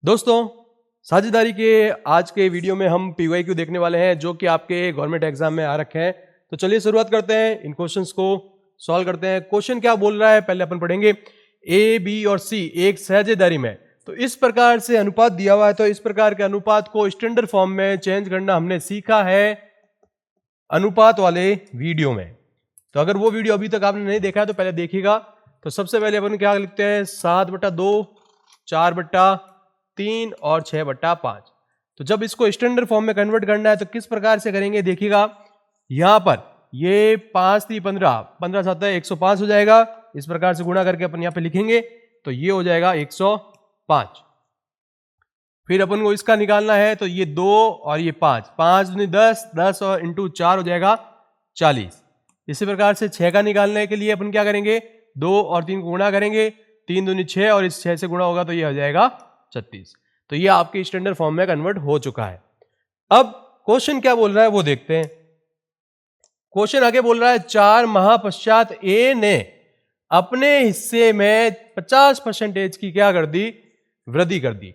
दोस्तों, साझेदारी के आज के वीडियो में हम PYQ देखने वाले हैं जो कि आपके गवर्नमेंट एग्जाम में आ रखे हैं। तो चलिए शुरुआत करते हैं, इन क्वेश्चंस को सॉल्व करते हैं। क्वेश्चन क्या बोल रहा है पहले अपन पढ़ेंगे। A, B और C एक साझेदारी में, तो इस प्रकार से अनुपात दिया हुआ है। तो इस प्रकार के अनुपात को स्टैंडर्ड फॉर्म में चेंज करना हमने सीखा है अनुपात वाले वीडियो में। तो अगर वो वीडियो अभी तक आपने नहीं देखा है तो पहले देखिएगा। तो सबसे पहले अपन क्या लिखते हैं, 7/2, 4/3 और 6/5। तो जब इसको स्टैंडर्ड फॉर्म में कन्वर्ट करना है तो किस प्रकार से करेंगे देखिएगा। यहां पर ये 5 3 15, 15 7 105 हो जाएगा। इस प्रकार से गुणा करके अपन यहां पे लिखेंगे तो ये हो जाएगा 105। फिर अपन को इसका निकालना है तो ये 2 और ये 5, 5 दूनी 10, 10 और इंटू 4 हो जाएगा 40। इसी प्रकार से 6 का निकालने के लिए अपन क्या करेंगे, 2 और 3 को गुणा करेंगे, 3 दूनी 6 और इस 6 से गुणा होगा तो ये हो जाएगा 36। तो ये आपके स्टैंडर्ड फॉर्म में कन्वर्ट हो चुका है। अब क्वेश्चन क्या बोल रहा है वो देखते हैं। क्वेश्चन आगे बोल रहा है 4 माह पश्चात ए ने अपने हिस्से में 50% की क्या कर दी, वृद्धि कर दी।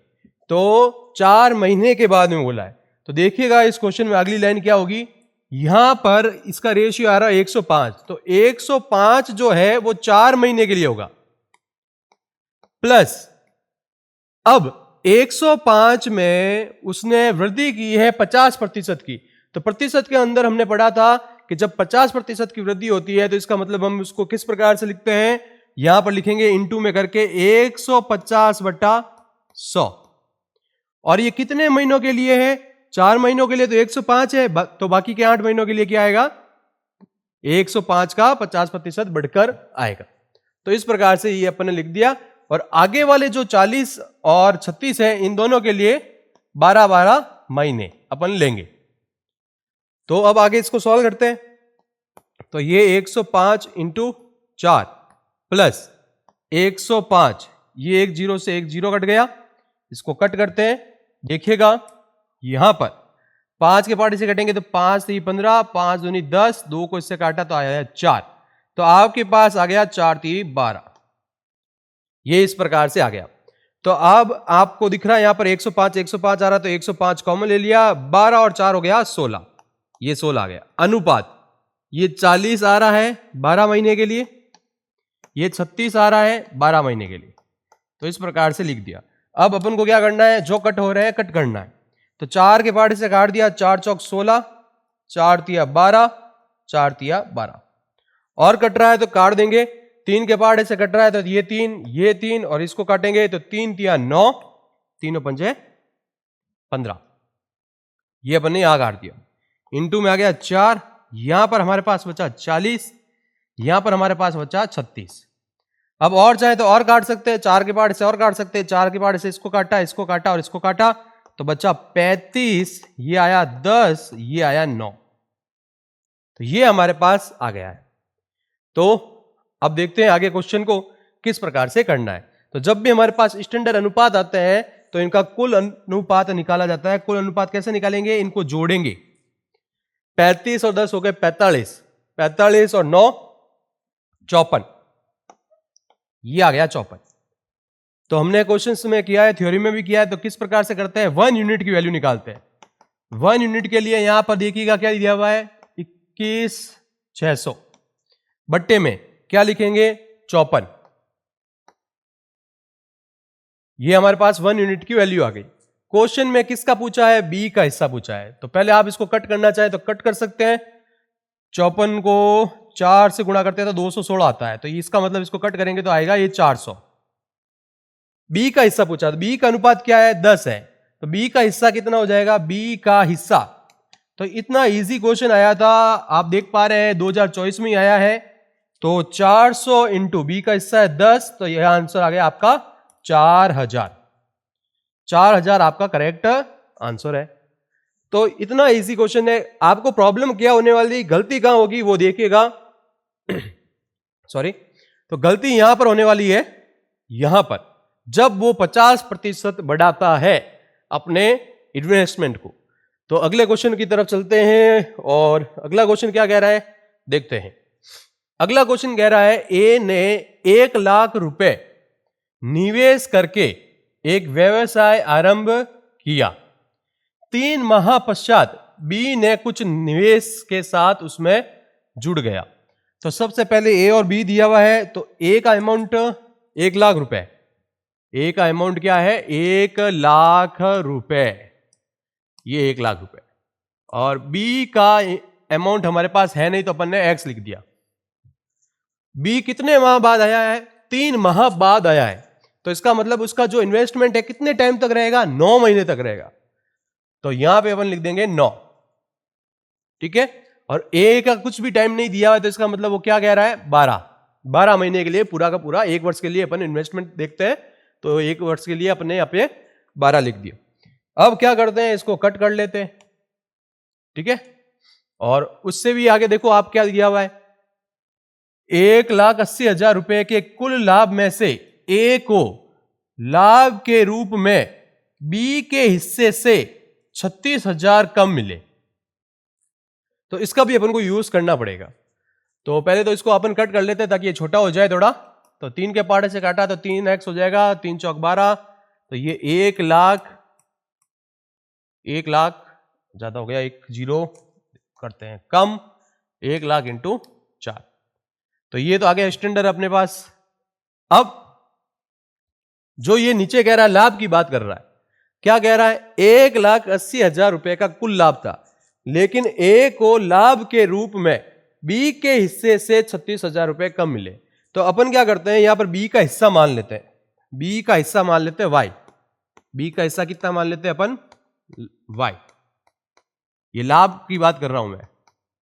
तो 4 महीने के बाद में बोला है। तो देखिएगा इस क्वेश्चन में अगली लाइन क्या होगी। यहां पर इसका रेशियो आ रहा है 105, तो 105 जो है वो 4 महीने के लिए होगा, प्लस अब 105 में उसने वृद्धि की है 50% की। तो प्रतिशत के अंदर हमने पढ़ा था कि जब 50% की वृद्धि होती है तो इसका मतलब हम उसको किस प्रकार से लिखते हैं, यहां पर लिखेंगे इंटू में करके 150/100। और ये कितने महीनों के लिए है, 4 महीनों के लिए तो 105 है, तो बाकी के 8 महीनों के लिए क्या आएगा, 105 का 50% बढ़कर आएगा। तो इस प्रकार से ये अपन ने लिख दिया। और आगे वाले जो 40 और 36 है इन दोनों के लिए 12-12 महीने अपन लेंगे। तो अब आगे इसको सॉल्व करते हैं। तो ये 105 इंटू 4 प्लस 105, ये एक जीरो से एक जीरो कट गया, इसको कट करते हैं। देखिएगा यहां पर 5 के पार्ट से कटेंगे तो 5 3 15, 5 दूनी 10, 2 को इससे काटा तो आया 4। तो आपके पास आ गया 4 3 12। ये इस प्रकार से आ गया। तो अब आपको दिख रहा है यहां पर 105 आ रहा, तो 105 कॉमन ले लिया, 12 और 4 हो गया 16, ये 16 आ गया। अनुपात ये 40 आ रहा है 12 महीने के लिए, ये 36 आ रहा है 12 महीने के लिए। तो इस प्रकार से लिख दिया। अब अपन को क्या करना है, जो कट हो रहे हैं कट करना है। तो 4 के पार्ट से काट दिया, 4 चौक 16, 4 तिया 12, 4 तिया 12। और कट रहा है तो काट देंगे। 3 के पार्ट से कट रहा है तो ये 3 और इसको काटेंगे तो 3 तिया 9, 3 पंजे 15। ये अपन ने यहां काट दिया। इंटू में आ गया 4, यहां पर हमारे पास बचा 40, यहां पर हमारे पास बचा 36। अब और चाहे तो और काट सकते हैं, 4 के पार्ट से और काट सकते हैं, 4 के पार्ट से इसको काटा और इसको काटा तो बचा 35, ये आया 10, ये आया 9। तो ये हमारे पास आ गया है। तो अब देखते हैं आगे क्वेश्चन को किस प्रकार से करना है। तो जब भी हमारे पास स्टैंडर्ड अनुपात आते हैं तो इनका कुल अनुपात निकाला जाता है। कुल अनुपात कैसे निकालेंगे, इनको जोड़ेंगे। 35 और 10 हो गए 45, 45 और 9 54, ये आ गया 54। तो हमने क्वेश्चंस में किया है, थ्योरी में भी किया है। तो किस प्रकार से करते हैं, 1 यूनिट की वैल्यू निकालते हैं। 1 यूनिट के लिए यहां पर देखिएगा क्या दिया हुआ है, 21,600 बट्टे में क्या लिखेंगे 54। ये हमारे पास 1 यूनिट की वैल्यू आ गई। क्वेश्चन में किसका पूछा है, बी का हिस्सा पूछा है। तो पहले आप इसको कट करना चाहे तो कट कर सकते हैं। 54 को 4 से गुणा करते हैं तो 216 आता है, तो इसका मतलब इसको कट करेंगे तो आएगा ये 400। बी का हिस्सा पूछा, तो बी का अनुपात क्या है, 10 है। तो बी का हिस्सा कितना हो जाएगा, बी का हिस्सा। तो इतना इजी क्वेश्चन आया था, आप देख पा रहे हैं 2024 में ही आया है। तो 400 इंटू बी का हिस्सा है 10, तो यह आंसर आ गया आपका 4000। 4000 आपका करेक्ट आंसर है। तो इतना इजी क्वेश्चन है। आपको प्रॉब्लम क्या होने वाली, गलती कहां होगी वो देखिएगा। सॉरी, तो गलती यहां पर होने वाली है, यहां पर जब वो 50% बढ़ाता है अपने इन्वेस्टमेंट को। तो अगले क्वेश्चन की तरफ चलते हैं और अगला क्वेश्चन क्या कह रहा है देखते हैं। अगला क्वेश्चन कह रहा है ए ने 1 लाख रुपए निवेश करके एक व्यवसाय आरंभ किया। 3 माह पश्चात बी ने कुछ निवेश के साथ उसमें जुड़ गया। तो सबसे पहले ए और बी दिया हुआ है, तो ए का अमाउंट 1 लाख रुपए, ए का अमाउंट क्या है 1 लाख रुपए, ये 1 लाख रुपए, और बी का अमाउंट हमारे पास है नहीं तो अपन ने एक्स लिख दिया। बी कितने माह बाद आया है, 3 माह बाद आया है, तो इसका मतलब उसका जो इन्वेस्टमेंट है कितने टाइम तक रहेगा, 9 महीने तक रहेगा, तो यहां पे अपन लिख देंगे 9, ठीक है। और ए का कुछ भी टाइम नहीं दिया हुआ, तो इसका मतलब वो क्या कह रहा है 12 महीने के लिए, पूरा का पूरा 1 वर्ष के लिए अपन इन्वेस्टमेंट देखते हैं, तो 1 वर्ष के लिए अपने यहाँ पे 12 लिख दिया। अब क्या करते हैं, इसको कट कर लेते हैं, ठीक है। और उससे भी आगे देखो आप क्या दिया हुआ है, 1,80,000 रुपए के कुल लाभ में से ए को लाभ के रूप में बी के हिस्से से 36,000 कम मिले, तो इसका भी अपन को यूज करना पड़ेगा। तो पहले तो इसको अपन कट कर लेते हैं ताकि ये छोटा हो जाए थोड़ा, तो 3 के पार्ट से काटा तो 3x हो जाएगा, 3 चौक 12, तो ये 1 लाख ज्यादा हो गया, 1 0 करते हैं कम, 1 लाख इंटू 4, तो ये तो आ गया स्टैंडर्ड अपने पास। अब जो ये नीचे कह रहा है लाभ की बात कर रहा है, क्या कह रहा है 1,80,000 रुपए का कुल लाभ था, लेकिन ए को लाभ के रूप में बी के हिस्से से 36,000 रुपए कम मिले, तो अपन क्या करते हैं यहां पर बी का हिस्सा मान लेते हैं, बी का हिस्सा मान लेते हैं वाई, बी का हिस्सा कितना मान लेते हैं अपन वाई, ये लाभ की बात कर रहा हूं मैं,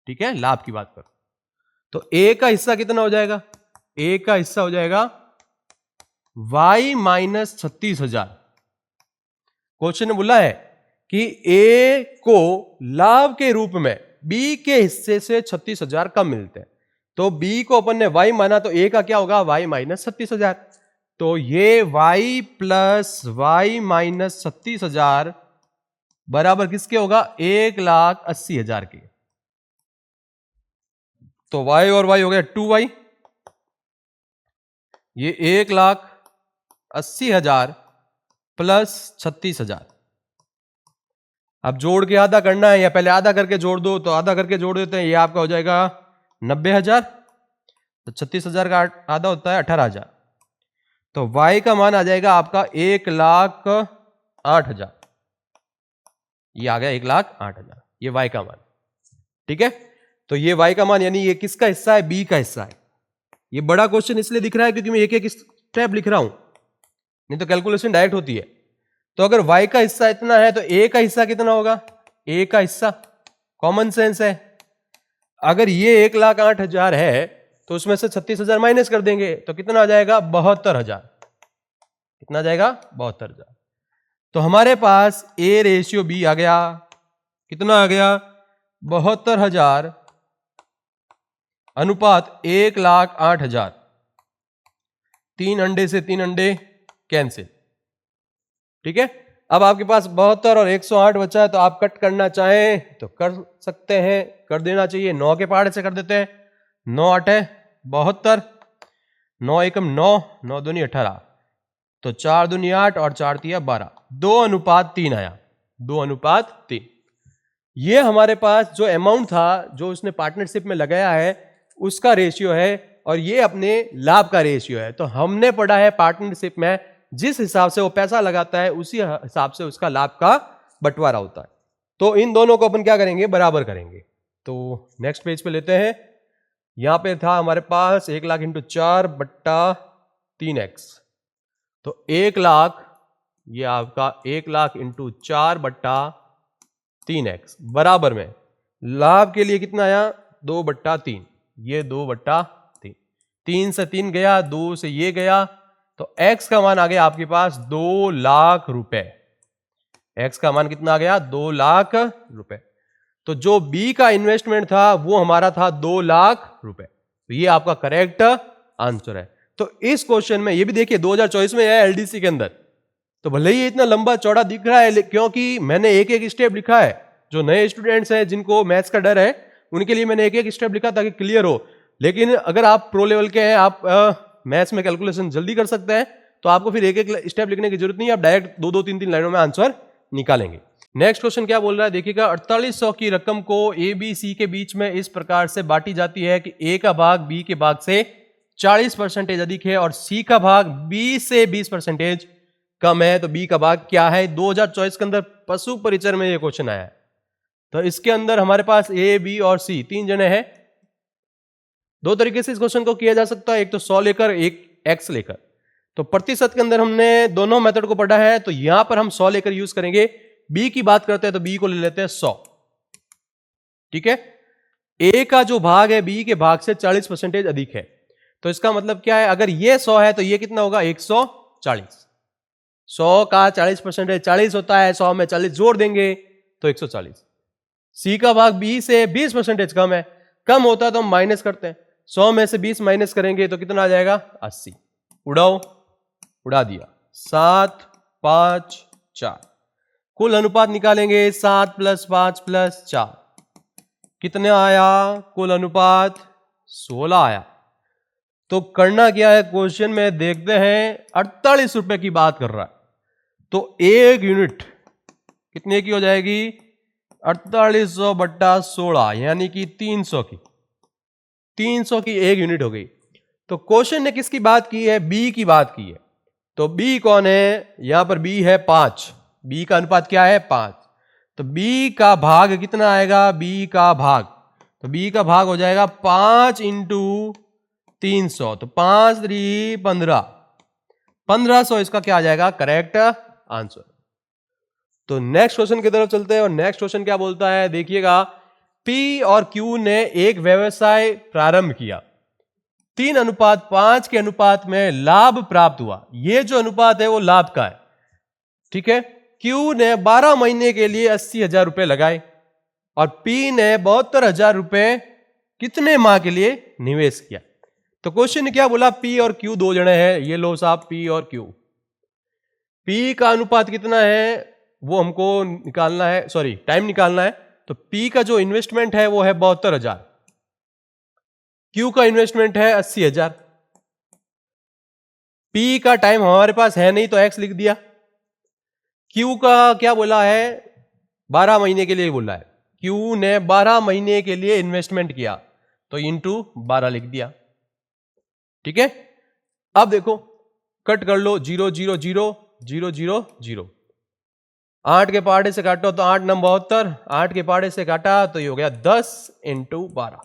ठीक है, लाभ की बात कर, तो ए का हिस्सा कितना हो जाएगा, ए का हिस्सा हो जाएगा y माइनस 36,000। क्वेश्चन ने बोला है कि ए को लाभ के रूप में बी के हिस्से से 36,000 कम मिलते हैं, तो बी को अपन ने y माना, तो ए का क्या होगा y माइनस 36,000, तो ये y प्लस y माइनस 36,000 बराबर किसके होगा 1,80,000 के, तो y और y हो गया 2y, ये 1,80,000 प्लस 36,000। अब जोड़ के आधा करना है, या पहले आधा करके जोड़ दो, तो आधा करके जोड़ देते हैं, ये आपका हो जाएगा 90,000, तो 36,000 का आधा होता है 18,000, तो y का मान आ जाएगा आपका 1,08,000, ये आ गया 1,08,000, ये y का मान, ठीक है। तो ये y का मान यानी ये किसका हिस्सा है, b का हिस्सा है। ये बड़ा क्वेश्चन इसलिए दिख रहा है क्योंकि मैं एक एक स्टेप लिख रहा हूं, नहीं तो कैलकुलेशन डायरेक्ट होती है। तो अगर y का हिस्सा इतना है तो a का हिस्सा कितना होगा, a का हिस्सा कॉमन सेंस है, अगर ये 1,08,000 है तो उसमें से 36,000 माइनस कर देंगे तो कितना आ जाएगा 72,000, कितना आ जाएगा 72,000। तो हमारे पास a रेशियो b आ गया, कितना आ गया 72,000 अनुपात 1,08,000, 3 अंडे से 3 अंडे कैंसिल, ठीक है। अब आपके पास 72 और 108 बचा है, तो आप कट करना चाहें तो कर सकते हैं, कर देना चाहिए, 9 के पहाड़ से कर देते हैं, 9 8 है 72, 9 एकम 9, 9 दूनी 18, तो 4 दूनी 8 और 4 तिया 12, 2:3 आया, 2:3। ये हमारे पास जो अमाउंट था जो उसने पार्टनरशिप में लगाया है उसका रेशियो है, और ये अपने लाभ का रेशियो है। तो हमने पढ़ा है पार्टनरशिप में जिस हिसाब से वो पैसा लगाता है उसी हिसाब से उसका लाभ का बंटवारा होता है। तो इन दोनों को अपन क्या करेंगे, बराबर करेंगे। तो नेक्स्ट पेज पे लेते हैं, यहां पे था हमारे पास 1 लाख इंटू 4 बट्टा 3x, तो 1 लाख ये आपका 1 लाख इंटू 4 बट्टा 3x बराबर में लाभ के लिए कितना आया 2/3, ये 2/3, 3 से 3 गया, 2 से ये गया, तो x का मान आ गया आपके पास 2 लाख रुपए। x का मान कितना आ गया 2 लाख रुपए। तो जो b का इन्वेस्टमेंट था वो हमारा था 2 लाख रुपए, तो ये आपका करेक्ट आंसर है। तो इस क्वेश्चन में ये भी देखिए 2024 में है एलडीसी के अंदर, तो भले ही इतना लंबा चौड़ा दिख रहा है क्योंकि मैंने एक एक स्टेप लिखा है। जो नए स्टूडेंट्स हैं जिनको मैथ्स का डर है उनके लिए मैंने एक एक स्टेप लिखा ताकि क्लियर हो। लेकिन अगर आप प्रो लेवल के हैं, आप मैथ्स में कैलकुलेशन जल्दी कर सकते हैं, तो आपको फिर एक एक स्टेप लिखने की जरूरत नहीं है, आप डायरेक्ट दो दो तीन तीन लाइनों में आंसर निकालेंगे। नेक्स्ट क्वेश्चन क्या बोल रहा है देखिएगा, 4800 की रकम को ए बी सी के बीच में इस प्रकार से बांटी जाती है कि ए का भाग बी के भाग से 40% अधिक है और सी का भाग बी से 20% कम है, तो बी का भाग क्या है? 2024 के अंदर पशु परिचर में ये क्वेश्चन आया है। तो इसके अंदर हमारे पास ए बी और सी तीन जने हैं। दो तरीके से इस क्वेश्चन को किया जा सकता है, एक तो 100 लेकर, एक एक्स लेकर। तो प्रतिशत के अंदर हमने दोनों मेथड को पढ़ा है, तो यहां पर हम 100 लेकर यूज करेंगे। बी की बात करते हैं तो बी को ले लेते हैं 100, ठीक है। ए का जो भाग है बी के भाग से 40% अधिक है, तो इसका मतलब क्या है, अगर ये 100 है तो ये कितना होगा? 140। 100 का 40% 40 होता है, 100 में 40 जोड़ देंगे तो 140। सी का भाग बी से 20% कम है, कम होता है तो हम माइनस करते हैं, 100 में से 20 माइनस करेंगे तो कितना आ जाएगा? 80। उड़ाओ, उड़ा दिया। 7, 5, 4, कुल अनुपात निकालेंगे 7 + 5 + 4, कितने आया? कुल अनुपात 16 आया। तो करना क्या है क्वेश्चन में देखते हैं, 48 रुपए की बात कर रहा है, तो एक यूनिट कितने की हो जाएगी? 4800 बट्टा 16 यानी कि 300 की। 300 की एक यूनिट हो गई। तो क्वेश्चन ने किसकी बात की है? बी की बात की है। तो बी कौन है? यहां पर बी है 5, बी का अनुपात क्या है? 5। तो बी का भाग कितना आएगा? बी का भाग, तो बी का भाग हो जाएगा 5 × 300, तो 5 × 3 = 15, 1500 इसका क्या आ जाएगा? Correct answer. तो नेक्स्ट क्वेश्चन की तरफ चलते हैं और नेक्स्ट क्वेश्चन क्या बोलता है देखिएगा, पी और क्यू ने एक व्यवसाय प्रारंभ किया, 3:5 के अनुपात में लाभ प्राप्त हुआ। ये जो अनुपात है वो लाभ का है, ठीक है। क्यू ने 12 महीने के लिए 80,000 रुपए लगाए और पी ने 72,000 रुपए कितने माह के लिए निवेश किया। तो क्वेश्चन ने क्या बोला, पी और क्यू दो जने हैं, ये लो साहब पी और क्यू। पी का अनुपात कितना है वो हमको निकालना है, सॉरी टाइम निकालना है। तो पी का जो इन्वेस्टमेंट है वो है 72,000, क्यू का इन्वेस्टमेंट है 80,000। पी का टाइम हमारे पास है नहीं तो एक्स लिख दिया। क्यू का क्या बोला है? 12 महीने के लिए बोला है। क्यू ने 12 महीने के लिए इन्वेस्टमेंट किया तो इंटू 12 लिख दिया, ठीक है। अब देखो कट कर लो, 0 0 0 0 0 0, 8 के पहाड़े से काटो तो 8 9 72, 8 के पहाड़े से काटा तो ये हो गया 10 × 12।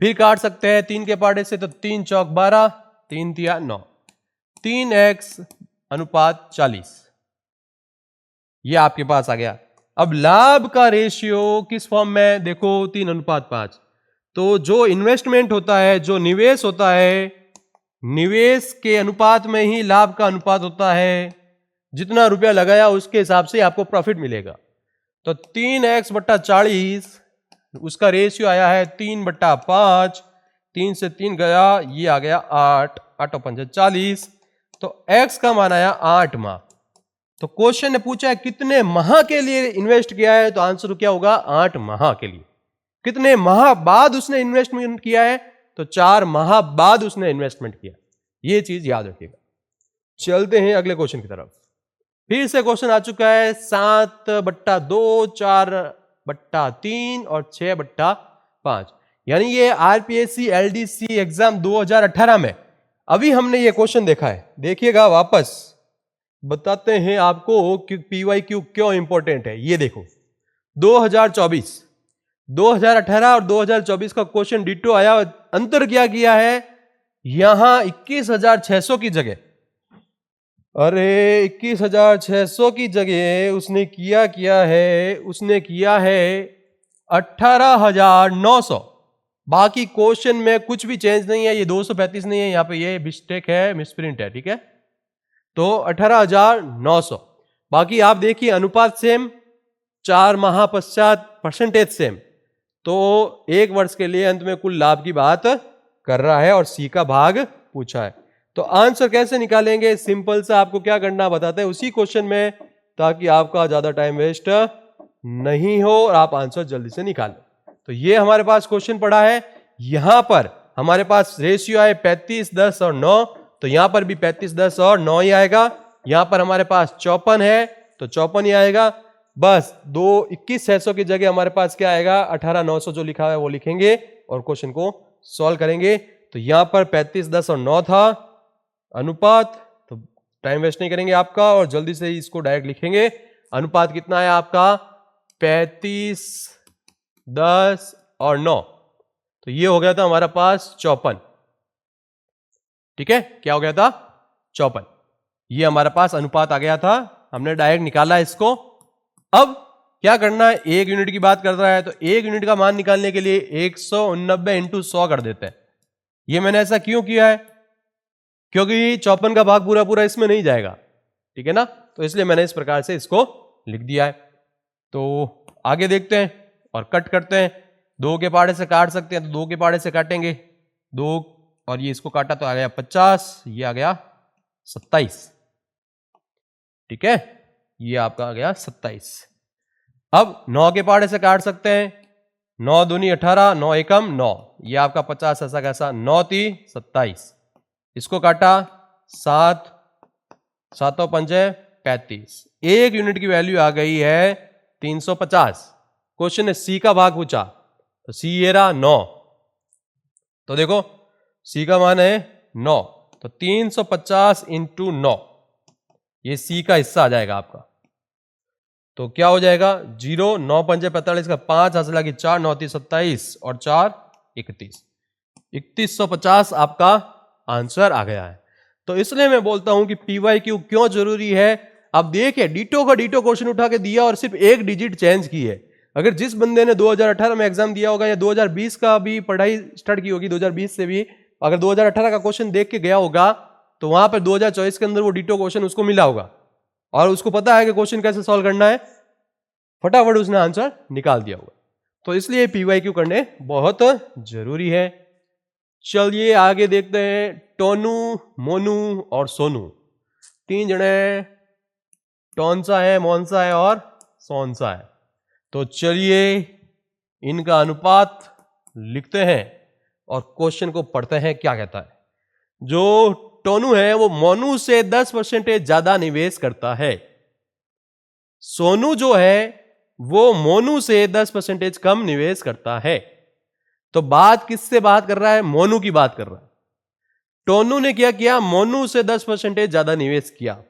फिर काट सकते हैं 3 के पहाड़े से, तो 3 चौक 12, 3 तिया 9, 3x अनुपात 40, ये आपके पास आ गया। अब लाभ का रेशियो किस फॉर्म में? देखो 3:5। तो जो इन्वेस्टमेंट होता है, जो निवेश होता है, निवेश के अनुपात में ही लाभ का अनुपात होता है। जितना रुपया लगाया उसके हिसाब से आपको प्रॉफिट मिलेगा। तो 3x बट्टा 40, उसका रेशियो आया है 3/5, 3 से 3 गया, ये आ गया 8, 8 और 5 40, तो x का मान आया 8 माह। तो क्वेश्चन ने पूछा है कितने माह के लिए इन्वेस्ट किया है, तो आंसर क्या होगा? 8 माह के लिए। कितने माह बाद उसने इन्वेस्टमेंट किया है? तो 4 माह बाद उसने इन्वेस्टमेंट किया। ये चीज याद रखिएगा। चलते हैं अगले क्वेश्चन की तरफ। फिर से क्वेश्चन आ चुका है 7/2, 4/3 और 6/5, यानी ये आरपीएससी एलडीसी एग्जाम 2018 में अभी हमने ये क्वेश्चन देखा है। देखिएगा वापस बताते हैं आपको कि पीवाईक्यू क्यों इंपॉर्टेंट है। ये देखो 2024, 2018 और 2024 का क्वेश्चन डिटो आया। अंतर क्या किया है? यहां 21,600 की जगह, अरे 21,600 की जगह उसने किया है 18,900। बाकी क्वेश्चन में कुछ भी चेंज नहीं है, ये 235 नहीं है, यहां पे ये मिस्टेक है, मिसप्रिंट है, ठीक है। तो 18,900। बाकी आप देखिए अनुपात सेम, 4 माह पश्चात परसेंटेज सेम, तो 1 वर्ष के लिए अंत में कुल लाभ की बात कर रहा है और सी का भाग पूछा है। तो आंसर कैसे निकालेंगे? सिंपल सा आपको क्या करना बताते हैं उसी क्वेश्चन में, ताकि आपका ज्यादा टाइम वेस्ट नहीं हो और आप आंसर जल्दी से निकालें। तो ये हमारे पास क्वेश्चन पड़ा है। यहां पर हमारे पास रेशियो है 35, 10 और 9, तो यहां पर भी 35, 10 और 9 ही आएगा। यहां पर हमारे पास 54 है तो 54 ही आएगा। बस 21,600 की जगह हमारे पास क्या आएगा, 18,900 जो लिखा है वो लिखेंगे और क्वेश्चन को सॉल्व करेंगे। तो यहां पर 35, 10 और 9 था अनुपात, तो टाइम वेस्ट नहीं करेंगे आपका और जल्दी से इसको डायरेक्ट लिखेंगे। अनुपात कितना है आपका, 35, 10 और 9, तो ये हो गया था हमारा पास 54। ठीक है, क्या हो गया था, 54। ये हमारे पास अनुपात आ गया था, हमने डायरेक्ट निकाला इसको। अब क्या करना है, एक यूनिट की बात कर रहा है तो एक यूनिट का मान निकालने के लिए 189 इंटू 100 कर देते हैं। ये मैंने ऐसा क्यों किया है, क्योंकि 54 का भाग पूरा पूरा इसमें नहीं जाएगा, ठीक है ना, तो इसलिए मैंने इस प्रकार से इसको लिख दिया है। तो आगे देखते हैं और कट करते हैं। 2 के पहाड़े से काट सकते हैं तो 2 के पहाड़े से काटेंगे, 2 और ये इसको काटा तो आ गया 50, ये आ गया 27। ठीक है, ये आपका आ गया 27। अब 9 के पहाड़े से काट सकते हैं, 9 दूनी 18, 9 एकम 9, ये आपका 50 ऐसा कैसा, 9 ती 27। इसको काटा 7, 7 पंजे 35, एक यूनिट की वैल्यू आ गई है 350। क्वेश्चन ने सी का भाग पूछा तो सी ये रहा 9, तो देखो सी का मान है 9, तो 350 इंटू 9, ये सी का हिस्सा आ जाएगा आपका। तो क्या हो जाएगा, 0, 9 पंजे 45 का 5 हासिल लगी 4, 9 ती 27 और 4 31, 3150 आपका आंसर आ गया है। तो इसलिए मैं बोलता हूं कि पीवाईक्यू क्यों जरूरी है। अब देखिए, डीटो का डीटो क्वेश्चन उठा के दिया और सिर्फ एक डिजिट चेंज की है। अगर जिस बंदे ने 2018 में एग्जाम दिया होगा या 2020 का भी पढ़ाई स्टार्ट की होगी, 2020 से भी अगर 2018 का क्वेश्चन देख के गया होगा तो वहां पर 2024 के अंदर वो डीटो क्वेश्चन उसको मिला होगा और उसको पता है कि क्वेश्चन कैसे सॉल्व करना है, फटाफट उसने आंसर निकाल दिया होगा। तो इसलिए पीवाईक्यू करने बहुत जरूरी है। चलिए आगे देखते हैं। टोनू, मोनू और सोनू, 3 जने टोनसा है, मोनसा है और सोनसा है। तो चलिए इनका अनुपात लिखते हैं और क्वेश्चन को पढ़ते हैं क्या कहता है। जो टोनू है वो मोनू से 10% ज्यादा निवेश करता है। सोनू जो है वो मोनू से 10% कम निवेश करता है। तो बात किससे बात कर रहा है, मोनू की बात कर रहा है। टोनू ने क्या किया, मोनू से 10% ज्यादा निवेश किया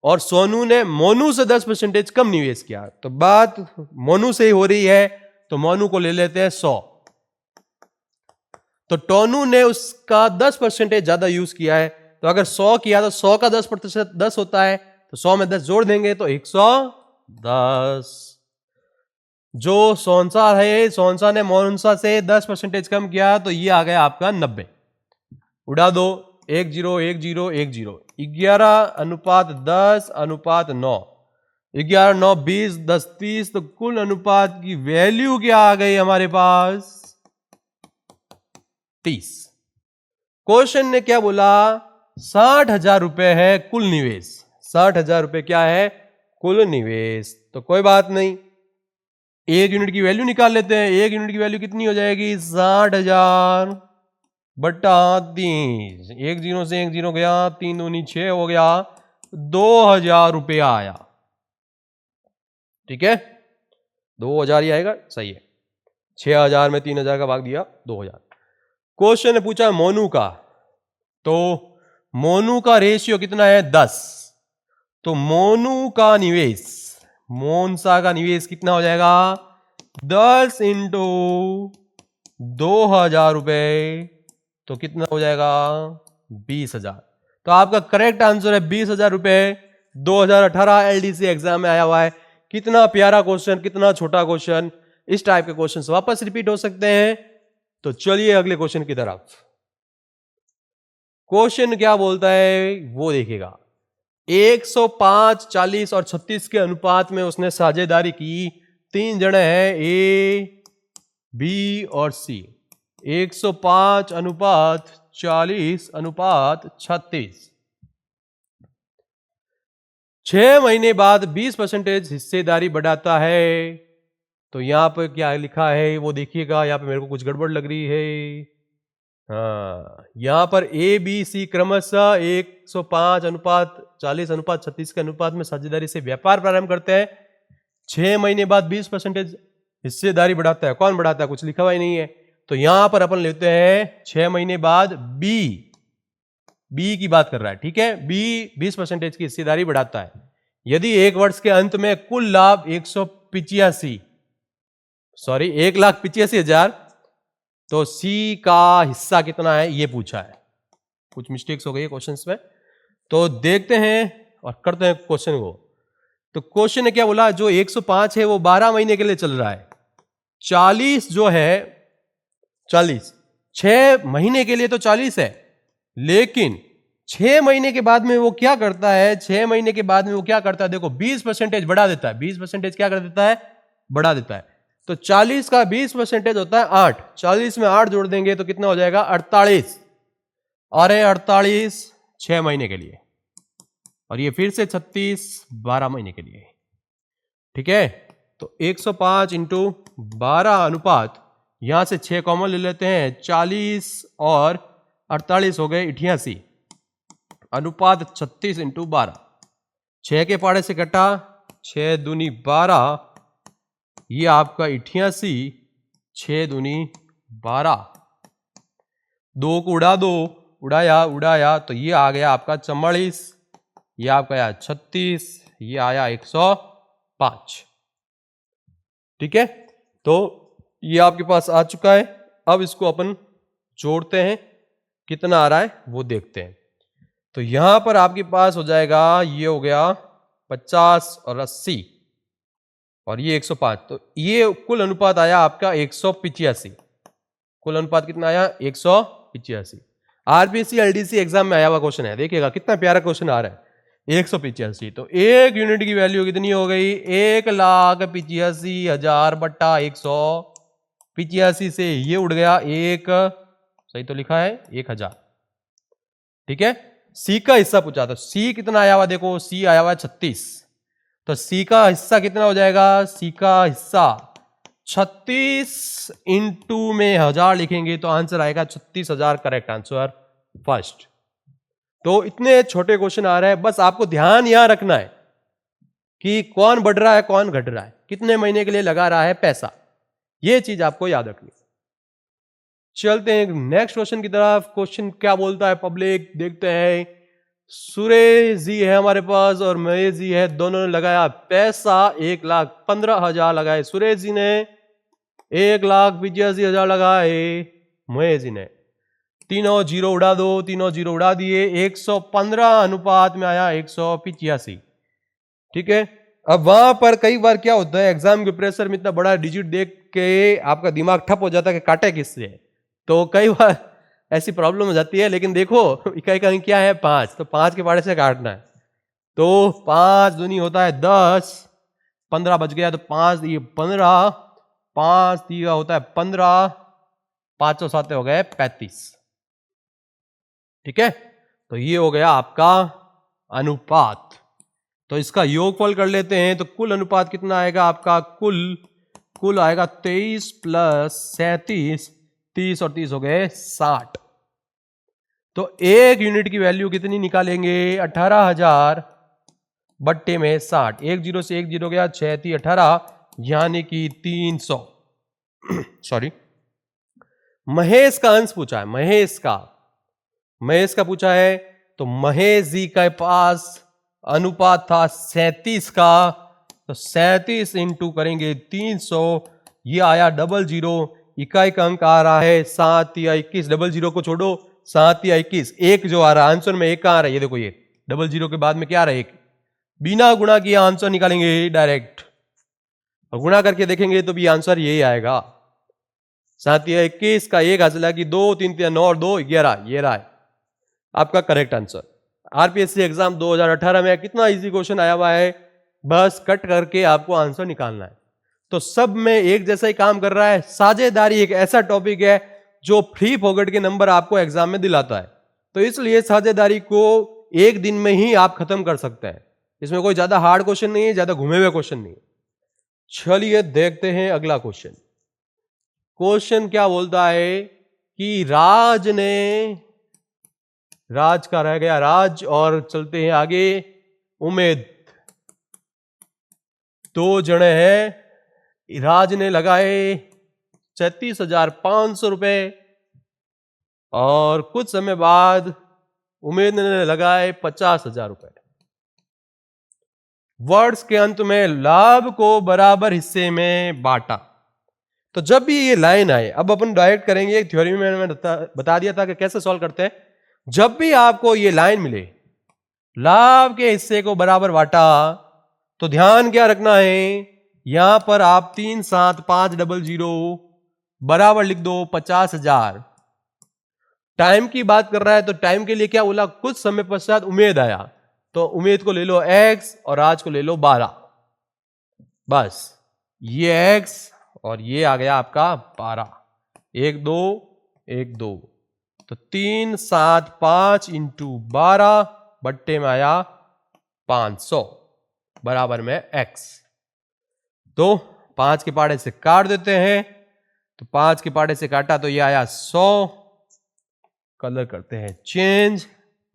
और सोनू ने मोनू से 10% कम निवेश किया। तो बात मोनू से ही हो रही है तो मोनू को ले लेते हैं 100। तो टोनू ने उसका 10% ज्यादा यूज किया है, तो अगर 100 किया तो 100 का 10% 10 होता है, तो 100 में 10 जोड़ देंगे तो 110। जो सोनसा है, सोनसा ने मोनसा से 10% कम किया तो ये आ गया आपका 90। उड़ा दो, 1 0 1 0 1 0, 11 अनुपात 10 अनुपात 9, 11 9 20 10 30, तो कुल अनुपात की वैल्यू क्या आ गई हमारे पास, 30। क्वेश्चन ने क्या बोला, 60,000 रुपए है कुल निवेश, 60,000 रुपए क्या है, कुल निवेश। तो कोई बात नहीं, एक यूनिट की वैल्यू निकाल लेते हैं। एक यूनिट की वैल्यू कितनी हो जाएगी, 60,000 बटा 30, 1 0 से 1 0 गया, 3 दूनी 6 हो गया, 2,000 रुपया आया। ठीक है, 2,000 ही आएगा, सही है। 6,000 में 3,000 का भाग दिया 2,000। क्वेश्चन ने पूछा मोनू का, तो मोनू का रेशियो कितना है, 10। तो मोनू का निवेश, मोनसा का निवेश कितना हो जाएगा, 10 इंटू 2,000 रुपए, तो कितना हो जाएगा, 20,000। तो आपका करेक्ट आंसर है 20,000 रुपए। 2018 एलडीसी एग्जाम में आया हुआ है। कितना प्यारा क्वेश्चन, कितना छोटा क्वेश्चन। इस टाइप के क्वेश्चन वापस रिपीट हो सकते हैं। तो चलिए अगले क्वेश्चन की तरफ। क्वेश्चन क्या बोलता है वो देखिएगा। 105, 40 और 36 के अनुपात में उसने साझेदारी की। 3 जने हैं, ए, बी और सी। 105 अनुपात 40 अनुपात 36। 6 महीने बाद 20% हिस्सेदारी बढ़ाता है। तो यहां पर क्या लिखा है वो देखिएगा। यहां पे मेरे को कुछ गड़बड़ लग रही है। हाँ, यहां पर ए बी सी क्रमशः 105:40:36 के अनुपात में साझेदारी से व्यापार प्रारंभ करते हैं। 6 महीने बाद 20% हिस्सेदारी बढ़ाता है। कौन बढ़ाता है? कुछ लिखा हुआ ही नहीं है। तो यहां पर अपन लेते हैं 6 महीने बाद बी की बात कर रहा है, ठीक है। बी 20% की हिस्सेदारी बढ़ाता है। यदि एक वर्ष के अंत में कुल लाभ 1,85,000 तो सी का हिस्सा कितना है ये पूछा है। कुछ मिस्टेक्स हो गई है क्वेश्चंस में, तो देखते हैं और करते हैं क्वेश्चन को। तो क्वेश्चन ने क्या बोला? जो 105 है वो 12 महीने के लिए चल रहा है। 40 जो है 40 6 महीने के लिए तो 40 है, लेकिन 6 महीने के बाद में वो क्या करता है? 6 महीने के बाद में वो क्या करता है? देखो 20% बढ़ा देता है। 20% क्या कर देता है? बढ़ा देता है। तो 40 का 20% होता है 8। 40 में 8 जोड़ देंगे तो कितना हो जाएगा? 48। और 48 6 महीने के लिए, और ये फिर से 36 12 महीने के लिए, ठीक है। तो 105 इंटू 12 अनुपात, यहां से 6 कॉमन ले लेते हैं, 40 और 48 हो गए 88 अनुपात 36 इंटू 12। 6 के पाड़े से कटा, 6 दूनी 12, ये आपका 88, 6 दूनी 12, 2 को उड़ा दो, उड़ाया तो ये आ गया आपका 44, ये आपका आया 36, ये आया 105, ठीक है। तो ये आपके पास आ चुका है। अब इसको अपन जोड़ते हैं, कितना आ रहा है वो देखते हैं। तो यहां पर आपके पास हो जाएगा, ये हो गया 50 और 80 और ये 105, तो ये कुल अनुपात आया आपका 185। कुल अनुपात कितना आया? 185। आरपीएससी एलडीसी एग्जाम में आया हुआ क्वेश्चन है, देखिएगा कितना प्यारा क्वेश्चन आ रहा है। 185, तो एक यूनिट की वैल्यू कितनी हो गई? 1,85,000 बट्टा 185 से ये उड़ गया एक, सही तो लिखा है 1000, ठीक है। सी का हिस्सा पूछा था, सी कितना आया हुआ? देखो सी आया हुआ 36, तो सी का हिस्सा कितना हो जाएगा? सी का हिस्सा 36 इंटू में 1000 लिखेंगे तो आंसर आएगा 36,000, करेक्ट आंसर फर्स्ट। तो इतने छोटे क्वेश्चन आ रहे हैं, बस आपको ध्यान यहां रखना है कि कौन बढ़ रहा है कौन घट रहा है, कितने महीने के लिए लगा रहा है पैसा, यह चीज आपको याद रखनी। चलते हैं नेक्स्ट क्वेश्चन की तरफ। क्वेश्चन क्या बोलता है पब्लिक, देखते हैं। सुरेश जी है हमारे पास और महेश जी है, दोनों ने लगाया पैसा 1,15,000 लगाए सुरेश जी ने, 1,85,000 लगाए महेश जी ने। तीनों जीरो उड़ा दो, तीनों जीरो उड़ा दिए, 115 अनुपात में आया 185, ठीक है। अब वहां पर कई बार क्या होता है, एग्जाम के प्रेशर में इतना बड़ा डिजिट देख के आपका दिमाग ठप हो जाता है कि काटे किससे, तो कई बार ऐसी प्रॉब्लम हो जाती है। लेकिन देखो इकाई का अंक क्या है? 5, तो 5 के पाड़े से काटना है, तो 5 दूनी होता है 10, 15 बच गया, तो 5 ये 15, 5 दिया होता है 15, 5 और 7 हो गए 35, ठीक है। तो ये हो गया आपका अनुपात। तो इसका योगफल कर लेते हैं, तो कुल अनुपात कितना आएगा आपका? कुल आएगा 23 प्लस 37, 30 और 30 हो गए 60। तो एक यूनिट की वैल्यू कितनी निकालेंगे? 18,000 बट्टे में 60, एक जीरो से एक जीरो गया, 6 3 18, यानी कि 300। सॉरी, महेश का अंश पूछा है, महेश का पूछा है। तो महेश जी के पास अनुपात था 37 का, तो 37 इंटू करेंगे 300, ये आया 00, इकाई का अंक आ रहा है 7 या 21, 00 को छोड़ो, 7 या 21, एक जो आ रहा है आंसर में, एक कहां आ रहा है? ये देखो, ये 00 के बाद में क्या आ रहा है? एक। बिना गुणा किया आंसर निकालेंगे डायरेक्ट, और गुणा करके देखेंगे तो भी आंसर यही आएगा। 7 या 21 का एक हासिल है कि 2 3 3 9 और 2 11, ये रहा है आपका करेक्ट आंसर। आरपीएससी एग्जाम 2018 में कितना इजी क्वेश्चन आया हुआ है, बस कट करके आपको आंसर निकालना है। तो सब में एक जैसा ही काम कर रहा है। साझेदारी एक ऐसा टॉपिक है जो फ्री फोगट के नंबर आपको एग्जाम में दिलाता है, तो इसलिए साझेदारी को एक दिन में ही आप खत्म कर सकते हैं। इसमें कोई ज्यादा हार्ड क्वेश्चन नहीं है, ज्यादा घुमे हुए क्वेश्चन नहीं है। चलिए देखते हैं अगला क्वेश्चन। क्वेश्चन क्या बोलता है, कि राज का रह गया राज, और चलते हैं आगे। उमेद, दो जने हैं, राज ने लगाए 36,500 रुपए और कुछ समय बाद उमेद ने लगाए 50,000 रुपए। वर्ष के अंत में लाभ को बराबर हिस्से में बांटा। तो जब भी ये लाइन आए, अब अपन डायरेक्ट करेंगे, थ्योरी में मैंने बता दिया था कि कैसे सॉल्व करते हैं। जब भी आपको ये लाइन मिले, लाभ के हिस्से को बराबर बांटा, तो ध्यान क्या रखना है, यहां पर आप 37500 बराबर लिख दो 50,000। टाइम की बात कर रहा है तो टाइम के लिए क्या बोला, कुछ समय पश्चात उमेद आया, तो उमेद को ले लो x और राज को ले लो 12। बस ये x और ये आ गया आपका 12। 1 2 1 2, तो 3 7 5 इंटू 12 बट्टे में आया 500 बराबर में x। तो 5 के पाड़े से काट देते हैं, तो 5 के पाड़े से काटा तो ये आया 100। कलर करते हैं चेंज,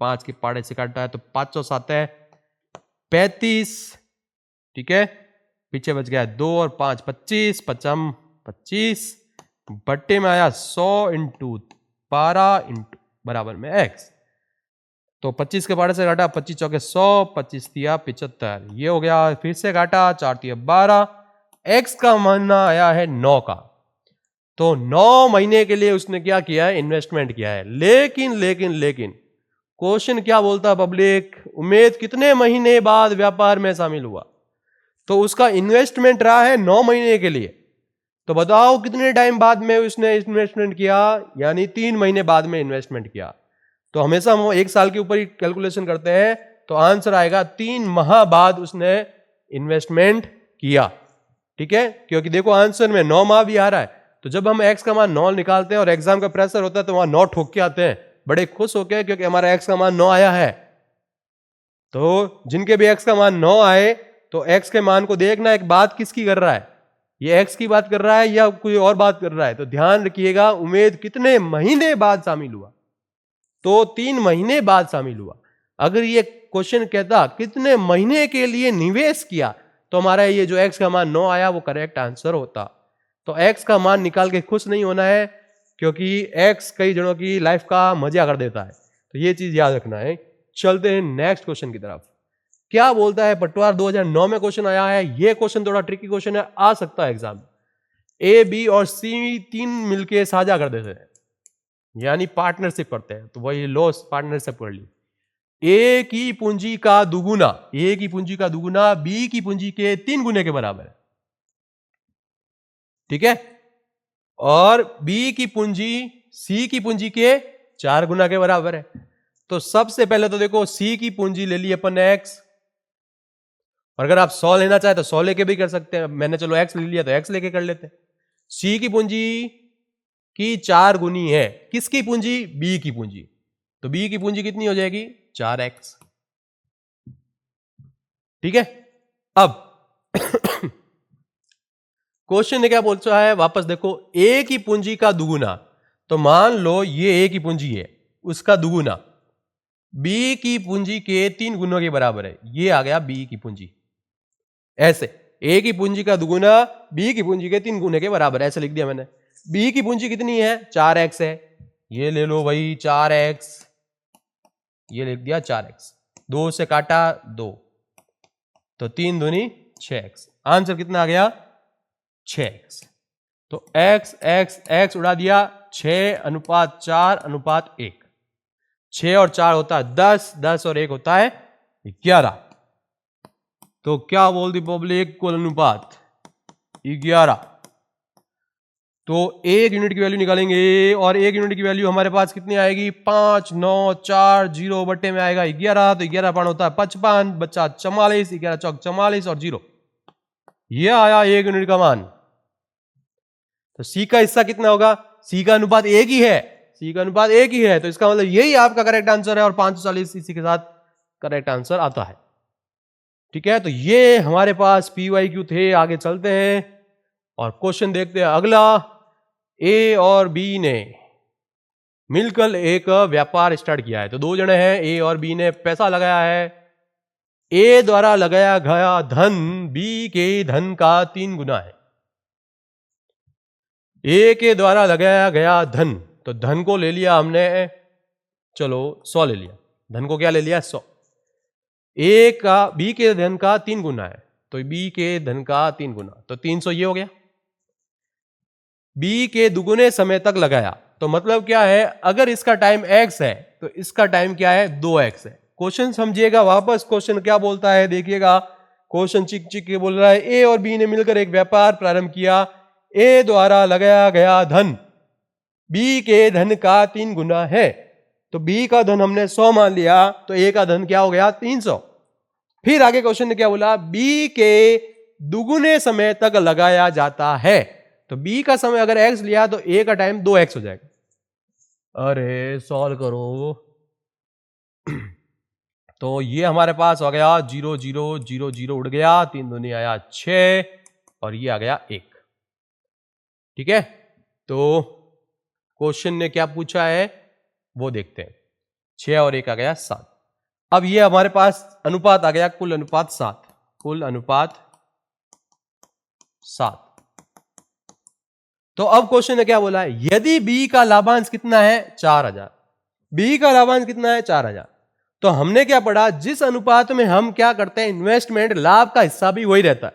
5 के पाड़े से काटा है तो 500 7 है 35, ठीक है, पीछे बच गया 2 और 5 25, 55 25 बट्टे में आया 100 इंटू 12 इंटू बराबर में x। तो 25 के पाड़े से काटा, 25 चौके 100, 25 दिया 75, ये हो गया। फिर से काटा, 4 दिया 12, x का महीना आया है 9 का। तो 9 महीने के लिए उसने क्या किया है, इन्वेस्टमेंट किया है। लेकिन क्वेश्चन क्या बोलता है पब्लिक, उमेद कितने महीने बाद व्यापार में शामिल हुआ, तो उसका इन्वेस्टमेंट रहा है 9 महीने के लिए। तो बताओ कितने टाइम बाद में उसने इन्वेस्टमेंट किया, यानी 3 महीने बाद में इन्वेस्टमेंट किया। तो हमेशा हम 1 साल के ऊपर ही कैलकुलेशन करते हैं, तो आंसर आएगा 3 माह बाद उसने इन्वेस्टमेंट किया, ठीक है, क्योंकि देखो आंसर में 9 माह भी आ रहा है। तो जब हम x का मान 9 निकालते हैं और एग्जाम का प्रेशर होता है तो वहां 9 ठोक के आते हैं, बड़े खुश होके, क्योंकि हमारा x का मान 9 आया है। तो जिनके भी x का मान 9 आए, तो x के मान को देखना एक बात किसकी कर रहा है, ये x की बात कर रहा है या कोई और बात कर रहा है। तो ध्यान रखिएगा, उमेद कितने महीने बाद शामिल हुआ, तो 3 महीने बाद शामिल हुआ। अगर ये क्वेश्चन कहता कितने महीने के लिए निवेश किया, तो हमारा ये जो x का मान 9 आया वो करेक्ट आंसर होता। तो x का मान निकाल के खुश नहीं होना है, क्योंकि x कई जनों की लाइफ का मजा कर देता है, तो ये चीज याद रखना है। चलते हैं नेक्स्ट क्वेश्चन की तरफ। क्या बोलता है, पटवार 2009 में क्वेश्चन आया है। ये क्वेश्चन थोड़ा ट्रिकी क्वेश्चन है, आ सकता है एग्जाम में। ए बी और सी 3 मिलके साझा कर देते हैं, यानी पार्टनरशिप करते हैं, तो वही लॉस पार्टनरशिप कर ली। ए की पूंजी का दुगुना, ए की पूंजी का दुगुना बी की पूंजी के 3 गुने के बराबर है, ठीक है, और बी की पूंजी सी की पूंजी के 4 गुना के बराबर है। तो सबसे पहले तो देखो सी की पूंजी ले ली अपन x, और अगर आप 100 लेना चाहे तो 100 लेके भी कर सकते हैं, मैंने चलो x ले लिया तो x लेके कर लेते हैं। सी की पूंजी की 4 गुनी है, किसकी पूंजी, बी की पूंजी, तो बी की पूंजी कितनी हो जाएगी, 4x, ठीक है। अब क्वेश्चन ने क्या बोलता है, वापस देखो, ए की पूंजी का दुगुना, तो मान लो ये ए की पूंजी है, उसका दुगुना बी की पूंजी के 3 गुणों के बराबर है, ये आ गया बी की पूंजी। ऐसे ए की पूंजी का दुगुना बी की पूंजी के 3 गुने के बराबर, ऐसे लिख दिया मैंने। बी की पूंजी कितनी है, 4x है, ये ले लो भाई 4x, ये लिख दिया 4x, 2 से काटा 2, तो 3 दूनी 6x, आंसर कितना आ गया, 6x। तो x x x उड़ा दिया, 6:4:1, 6 और 4 होता है 10, 10 और 1 होता है 11। तो क्या बोल दी पब्लिक, कुल अनुपात 11। तो 1 यूनिट की वैल्यू निकालेंगे, और 1 यूनिट की वैल्यू हमारे पास कितनी आएगी, 5 9 4 0 बट्टे में आएगा 11, तो 11 पान होता है 55, बच्चा 44, 11 चौक 44 और 0, ये आया 1 यूनिट का मान। तो सी का हिस्सा कितना होगा, सी का अनुपात 1 ही है, सी का अनुपात 1 ही है, तो इसका मतलब यही आपका करेक्ट आंसर है, और 540 इसी के साथ करेक्ट आंसर आता है, ठीक है। तो ये हमारे पास PYQ थे। आगे चलते हैं और क्वेश्चन देखते हैं अगला। ए और बी ने मिलकर एक व्यापार स्टार्ट किया है। तो दो जने हैं, ए और बी ने पैसा लगाया है। ए द्वारा लगाया गया धन बी के धन का 3 गुना है। ए के द्वारा लगाया गया धन, तो धन को ले लिया हमने, चलो 100 ले लिया, धन को क्या ले लिया 100। ए का बी के धन का 3 गुना है, तो बी के धन का 3 गुना, तो 300 ये हो गया। बी के दुगुने समय तक लगाया, तो मतलब क्या है, अगर इसका टाइम x है तो इसका टाइम क्या है 2x है। क्वेश्चन समझिएगा वापस, क्वेश्चन क्या बोलता है देखिएगा। क्वेश्चन चिक चिक के बोल रहा है ए और बी ने मिलकर एक व्यापार प्रारंभ किया। ए द्वारा लगाया गया धन बी के धन का 3 गुना है, तो बी का धन हमने 100 मान लिया, तो ए का धन क्या हो गया 300। फिर आगे क्वेश्चन ने क्या बोला, बी के दुगुने समय तक लगाया जाता है, तो b का समय अगर x लिया तो a का टाइम 2x हो जाएगा। अरे सॉल्व करो। तो ये हमारे पास आ गया 0 0 0 0 उड़ गया, 3 दूनी आया 6 और ये आ गया 1। ठीक है, तो क्वेश्चन ने क्या पूछा है वो देखते हैं। 6 और 1 आ गया 7। अब ये हमारे पास अनुपात आ गया, कुल अनुपात 7, कुल अनुपात 7। तो अब क्वेश्चन ने क्या बोला है, यदि बी का लाभांश कितना है 4000, बी का लाभांश कितना है 4000, तो हमने क्या पढ़ा, जिस अनुपात में हम क्या करते हैं इन्वेस्टमेंट, लाभ का हिस्सा भी वही रहता है।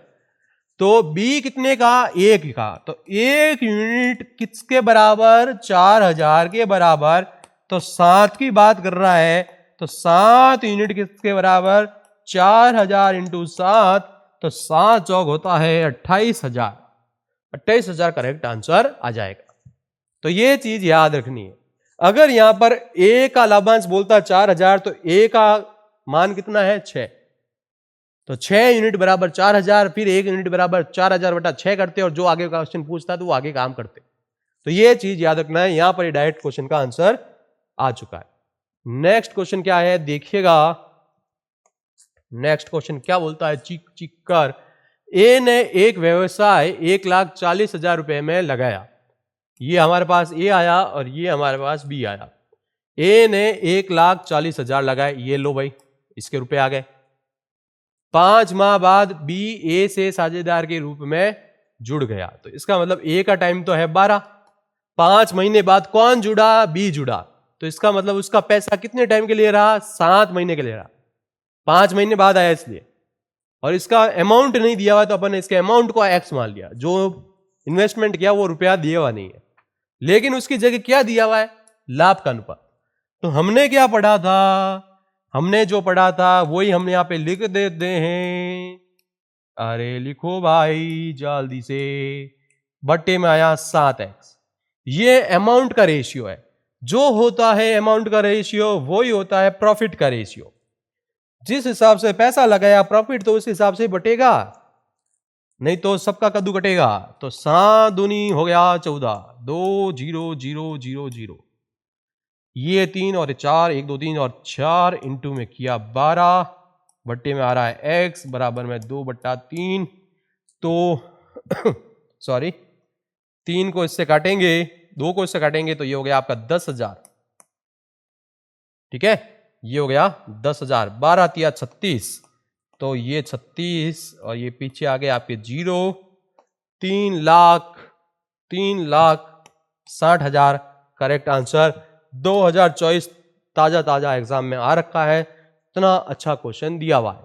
तो बी कितने का 1 का, तो 1 यूनिट किसके बराबर 4000 के बराबर, तो 7 की बात कर रहा है, तो 7 यूनिट किसके बराबर 4000 इंटू 7, तो 7 चौक होता है 28000, 28000 करेक्ट आंसर आ जाएगा। तो ये चीज याद रखनी है। अगर यहां पर ए का लाभांश बोलता 4000, तो ए का मान कितना है 6, तो 6 यूनिट बराबर 4000, फिर 1 यूनिट बराबर 4000 बटा 6 करते, और जो आगे का क्वेश्चन पूछता है तो वो आगे काम करते। तो ये चीज याद रखना है, यहां पर डायरेक्ट क्वेश्चन का आंसर आ चुका है। नेक्स्ट क्वेश्चन क्या है देखिएगा। नेक्स्ट क्वेश्चन क्या बोलता है, चिक चिक कर। ए ने एक व्यवसाय 1,40,000 रुपए में लगाया। ये हमारे पास ए आया और ये हमारे पास बी आया। ए ने 1,40,000 लगाए, ये लो भाई इसके रुपए आ गए। 5 माह बाद बी ए से साझेदार के रूप में जुड़ गया, तो इसका मतलब ए का टाइम तो है 12, 5 महीने बाद कौन जुड़ा, बी जुड़ा, तो इसका मतलब उसका पैसा कितने टाइम के लिए रहा, 7 महीने के लिए रहा, 5 महीने बाद आया इसलिए। और इसका अमाउंट नहीं दिया हुआ, तो अपन ने इसके अमाउंट को एक्स मान लिया, जो इन्वेस्टमेंट किया वो रुपया दिया हुआ नहीं है, लेकिन उसकी जगह क्या दिया हुआ है, लाभ का अनुपात। तो हमने क्या पढ़ा था, हमने जो पढ़ा था वही हमने यहां पे लिख देते हैं। अरे लिखो भाई जल्दी से, बट्टे में आया 7x। ये अमाउंट का रेशियो है, जो होता है अमाउंट का रेशियो वही होता है प्रॉफिट का रेशियो। जिस हिसाब से पैसा लगाया प्रॉफिट तो उस हिसाब से बटेगा, नहीं तो सबका कद्दू कटेगा। तो 7 दूनी हो गया 14, 2 0 0 0 0, ये 3 और 4, 1 2 3 और 4 इंटू में किया 12, बट्टे में आ रहा है x बराबर में 2/3। तो सॉरी 3 को इससे काटेंगे, 2 को इससे काटेंगे, तो ये हो गया आपका 10,000। ठीक है, ये हो गया 10,000। 12 तिया 36, तो ये 36 और ये पीछे आ गए आपके 0। 3,60,000 करेक्ट आंसर। 2024 ताजा ताजा एग्जाम में आ रखा है, इतना अच्छा क्वेश्चन दिया हुआ है।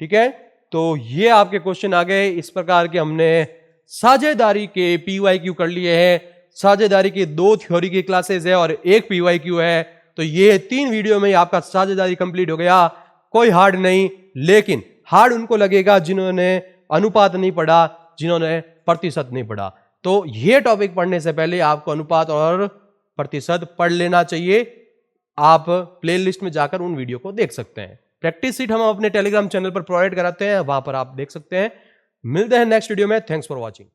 ठीक है, तो ये आपके क्वेश्चन आ गए। इस प्रकार के हमने साझेदारी के PYQ कर लिए हैं। साझेदारी की 2 थ्योरी की क्लासेस है और 1 PYQ है, तो ये 3 वीडियो में आपका साझेदारी कंप्लीट हो गया। कोई हार्ड नहीं, लेकिन हार्ड उनको लगेगा जिन्होंने अनुपात नहीं पढ़ा, जिन्होंने प्रतिशत नहीं पढ़ा। तो ये टॉपिक पढ़ने से पहले आपको अनुपात और प्रतिशत पढ़ लेना चाहिए। आप प्लेलिस्ट में जाकर उन वीडियो को देख सकते हैं। प्रैक्टिस सीट हम अपने टेलीग्राम चैनल पर प्रोवाइड कराते हैं, वहां पर आप देख सकते हैं। मिलते हैं नेक्स्ट वीडियो में। Thanks for watching.